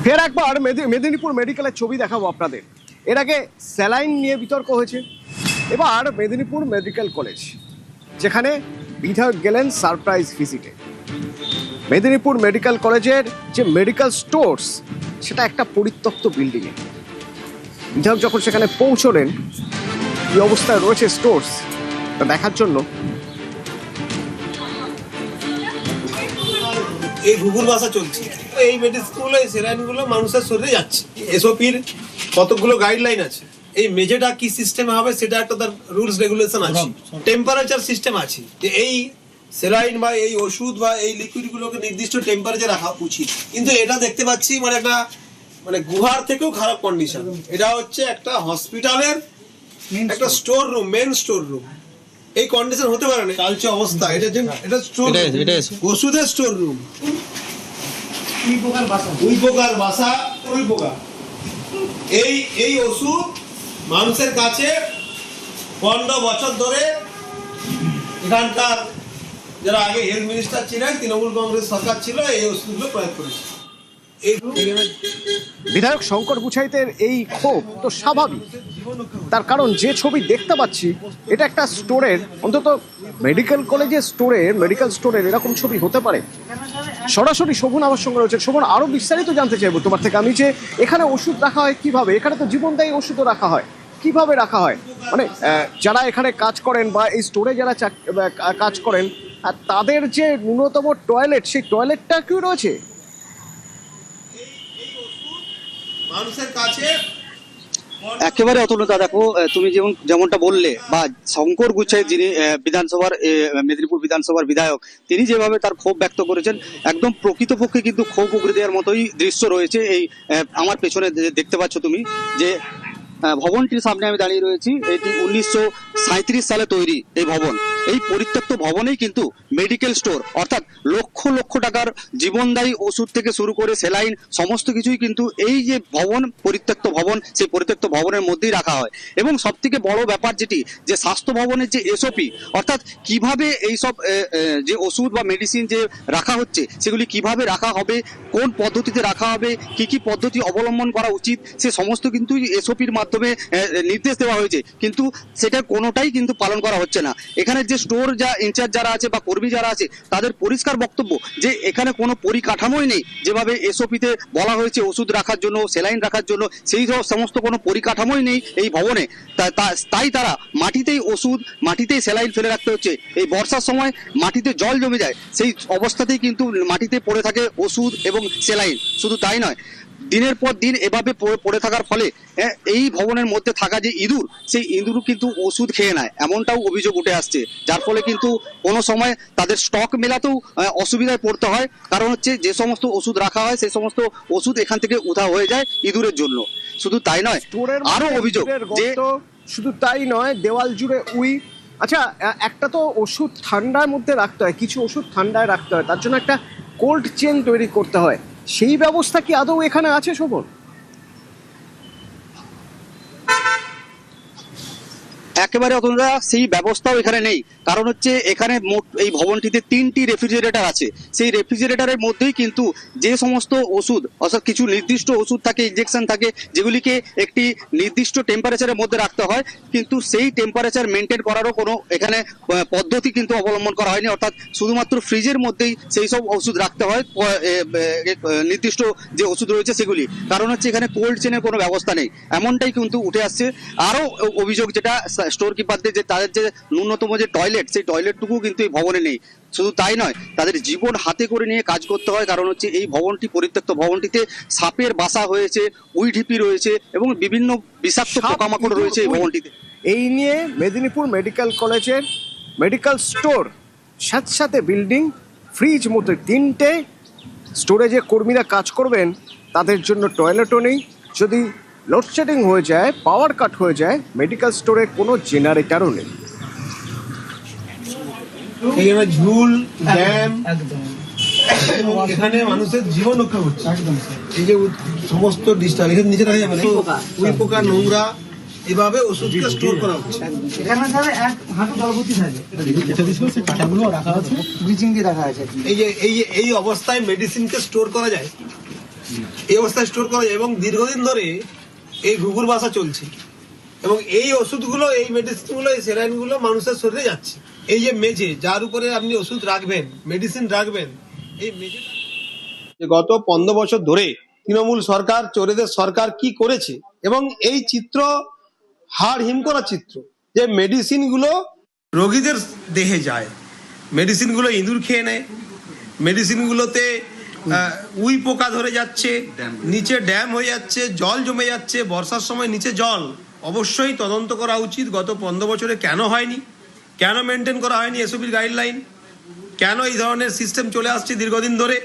ফের একবার মেদিনীপুর মেডিকেলের ছবি দেখাবো আপনাদের। এর আগে স্যালাইন নিয়ে বিতর্ক হয়েছে, এবার মেদিনীপুর মেডিকেল কলেজ, যেখানে বিধায়ক গেলেন সারপ্রাইজ ভিজিটে। মেদিনীপুর মেডিকেল কলেজের যে মেডিকেল স্টোর্স, সেটা একটা পরিত্যক্ত বিল্ডিংয়ে। বিধায়ক যখন সেখানে পৌঁছলেন, কি অবস্থায় রয়েছে স্টোর্স তা দেখার জন্য এই গুগল ভাষা চলছে। এই মেডিসিনগুলো, এই সেলাইনগুলো মানুষের শরীরে যাচ্ছে। এসওপির কতগুলো গাইডলাইন আছে। এই মেঝেটা কি সিস্টেমে হবে সেটা একটা তার রুলস রেগুলেশন আছে, টেম্পারেচার সিস্টেম আছে, যে এই সেলাইন বা এই ওষুধ বা এই লিকুইডগুলোকে নির্দিষ্ট টেম্পারেচার রাখা উচিত। কিন্তু এটা দেখতে পাচ্ছি একটা গুহার থেকেও খারাপ কন্ডিশন। এটা হচ্ছে একটা হসপিটালের একটা store room, main store room. এই কন্ডিশন হতে পারে না, কালচে অবস্থা। এটা স্টোর, ওষুধের স্টোর রুম। এই ওষুধ মানুষের কাছে 15 বছর ধরে এখানকার যারা আগে হেলথ মিনিস্টার ছিলেন, তৃণমূল কংগ্রেস সরকার ছিল, এই ওষুধগুলো প্রয়োগ করেছে। বিধায়ক শঙ্কর গুছাইতের এই ক্ষোভ তো স্বাভাবিক, তার কারণ যে ছবি দেখতে পাচ্ছি এটা একটা স্টোরের, অন্তত মেডিকেল কলেজের স্টোরের, মেডিকেল স্টোরের এরকম ছবি হতে পারে। সরাসরি শোভন আমার সঙ্গে রয়েছে। শোভন, আরো বিস্তারিত জানতে চাইবো তোমার থেকে আমি, যে এখানে ওষুধ রাখা হয় কিভাবে? এখানে তো জীবনদায়ী ওষুধও রাখা হয়, কিভাবে রাখা হয়? মানে যারা এখানে কাজ করেন বা এই স্টোরে যারা কাজ করেন, আর তাদের যে ন্যূনতম টয়লেট, সেই টয়লেটটা কি রয়েছে? মানুষের কাছে একেবারে অতুলতা। দেখো, তুমি যেমনটা বললে, বা শঙ্কর গুচ্ছাই যিনি বিধানসভার মেদিনীপুর বিধানসভার বিধায়ক, তিনি যেভাবে তার ক্ষোভ ব্যক্ত করেছেন, একদম প্রকৃতপক্ষে কিন্তু ক্ষোভ উগড়ে দেওয়ার মতোই দৃশ্য রয়েছে। এই আমার পেছনে দেখতে পাচ্ছ তুমি, যে ভবনটির সামনে আমি দাঁড়িয়ে রয়েছি। এটি 1937 সালে তৈরি এই ভবন। এই পরিত্যক্ত ভবনেই কিন্তু মেডিকেল স্টোর, অর্থাৎ লক্ষ লক্ষ টাকার জীবনদায়ী ওষুধ থেকে শুরু করে সেলাইন, সমস্ত কিছুই কিন্তু এই যে ভবন, পরিত্যক্ত ভবন, সেই পরিত্যক্ত ভবনের মধ্যেই রাখা হয়। এবং সব থেকে বড় ব্যাপার যেটি, যে স্বাস্থ্য ভবনের যে এসওপি, অর্থাৎ কিভাবে এইসব যে ওষুধ বা মেডিসিন যে রাখা হচ্ছে, সেগুলি কিভাবে রাখা হবে, কোন পদ্ধতিতে রাখা হবে, কি কি পদ্ধতি অবলম্বন করা উচিত, সে সমস্ত কিন্তু এসওপির মাধ্যমে নির্দেশ দেওয়া হয়েছে, কিন্তু সেটা কোনোটাই কিন্তু পালন করা হচ্ছে না। এখানে যে স্টোর ইনচার্জ যারা আছে বা কর্মী যারা আছে, তাদের পরিষ্কার বক্তব্য যে এখানে কোনো পরিকাঠামোই নেই। যেভাবে এসওপিতে বলা হয়েছে ওষুধ রাখার জন্য, সেলাইন রাখার জন্য, সেই সমস্ত কোনো পরিকাঠামোই নেই এই ভবনে। তাই তারা মাটিতেই ওষুধ, মাটিতেই সেলাইন ফেলে রাখতে হচ্ছে। এই বর্ষার সময় মাটিতে জল জমে যায়, সেই অবস্থাতেই কিন্তু মাটিতে পড়ে থাকে ওষুধ এবং সেলাইন। শুধু তাই নয়, দিনের পর দিন এভাবে পড়ে থাকার ফলে এই ভবনের মধ্যে থাকা যে ইঁদুর, সেই ইঁদুর কিন্তু ওষুধ খেয়ে নেয়, এমনটাও অভিযোগ উঠে আসছে। যার ফলে কিন্তু কোনো সময় তাদের স্টক মেলাতেও অসুবিধায় পড়তে হয়, কারণ হচ্ছে যে সমস্ত ওষুধ রাখা হয়, সেই সমস্ত ওষুধ এখান থেকে উধাও হয়ে যায় ইঁদুরের জন্য। শুধু তাই নয়, আরো অভিযোগ যে শুধু তাই নয়, দেওয়াল জুড়ে আচ্ছা, একটা তো ওষুধ ঠান্ডার মধ্যে রাখতে হয়, কিছু ওষুধ ঠান্ডায় রাখতে হয়, তার জন্য একটা কোল্ড চেন তৈরি করতে হয়। সেই ব্যবস্থা কি আদৌ এখানে আছে শোভন? একেবারে অতটা সেই ব্যবস্থাও এখানে নেই। কারণ হচ্ছে এখানে মোট এই ভবনটিতে 3টি রেফ্রিজারেটর আছে। সেই রেফ্রিজারেটরের মধ্যেই কিন্তু যে সমস্ত ওষুধ, অর্থাৎ কিছু নির্দিষ্ট ওষুধ থাকে, ইনজেকশন থাকে, যেগুলিকে একটি নির্দিষ্ট টেম্পারেচারের মধ্যে রাখতে হয়, কিন্তু সেই টেম্পারেচার মেনটেন করারও কোনো এখানে পদ্ধতি কিন্তু অবলম্বন করা হয়নি। অর্থাৎ শুধুমাত্র ফ্রিজের মধ্যেই সেই সব ওষুধ রাখতে হয়, নির্দিষ্ট যে ওষুধ রয়েছে সেগুলি। কারণ হচ্ছে এখানে কোল্ড চেনের কোনো ব্যবস্থা নেই, এমনটাই কিন্তু উঠে আসছে। আরও অভিযোগ যেটা স্টোর কিপারদের, যে তাদের যে ন্যূনতম যে টয়লেট, সেই টয়লেটটুকু কিন্তু এই ভবনে নেই। শুধু তাই নয়, তাদের জীবন হাতে করে নিয়ে কাজ করতে হয়, কারণ হচ্ছে এই ভবনটি, পরিত্যক্ত ভবনটিতে সাপের বাসা হয়েছে, উইঢিপি রয়েছে এবং বিভিন্ন বিষাক্ত পোকামাকড় রয়েছে এই ভবনটিতে। এই নিয়ে মেদিনীপুর মেডিকেল কলেজের মেডিকেল স্টোর, সাথে সাথে বিল্ডিং, ফ্রিজ মতো 3টে স্টোরে যে কর্মীরা কাজ করবেন, তাদের জন্য টয়লেটও নেই। যদি লোডশেডিং হয়ে যায়, পাওয়ার কাট হয়ে যায়, মেডিকেল স্টোরে কোনো জেনারেটরও নেই। এখানে ঝুল, জ্যাম, এখানে মানুষের জীবন রক্ষা হচ্ছে। এই যে সমস্ত ডিস্টার্ব, এখানে নিচে রাখা যাবে না, উই পোকা, নোংরা, এভাবে ওষুধকে স্টোর করা হচ্ছে। এখানে স্যার এক হাঁটু জলভর্তি থাকে, কাঁটাগুলো রাখা আছে, ব্লিচিং দিয়ে রাখা আছে। এই অবস্থায় মেডিসিনকে স্টোর করা যায়? এই অবস্থায় স্টোর করা যায় এবং দীর্ঘদিন ধরে এই ঘুঘুর বাসা চলছে এবং এই ওষুধগুলো এই মেডিসিনগুলো এই স্যালাইনগুলো মানুষের শরীরে যাচ্ছে। এই যে মেঝে যার উপরে আপনি ওষুধ রাখবেন, মেডিসিন রাখবেন, এই মেঝে গত 15 বছর ধরে তৃণমূল সরকার, চোরেদের সরকার কি করেছে এবং এই চিত্র হাড় হিম করা চিত্র, যে মেডিসিন গুলো রোগীদের দেহে যায়, মেডিসিন গুলো ইঁদুর খেয়ে নেয়, মেডিসিন গুলোতে উই পোকা ধরে যাচ্ছে, নিচে ড্যাম হয়ে যাচ্ছে, জল জমে যাচ্ছে, বর্ষার সময় নিচে জল। অবশ্যই তদন্ত করা উচিত গত 15 বছরে কেন হয়নি, কেন মেনটেন করা হয়নি এসওপির গাইডলাইন, কেন এই ধরনের সিস্টেম চলে আসছে দীর্ঘদিন ধরে।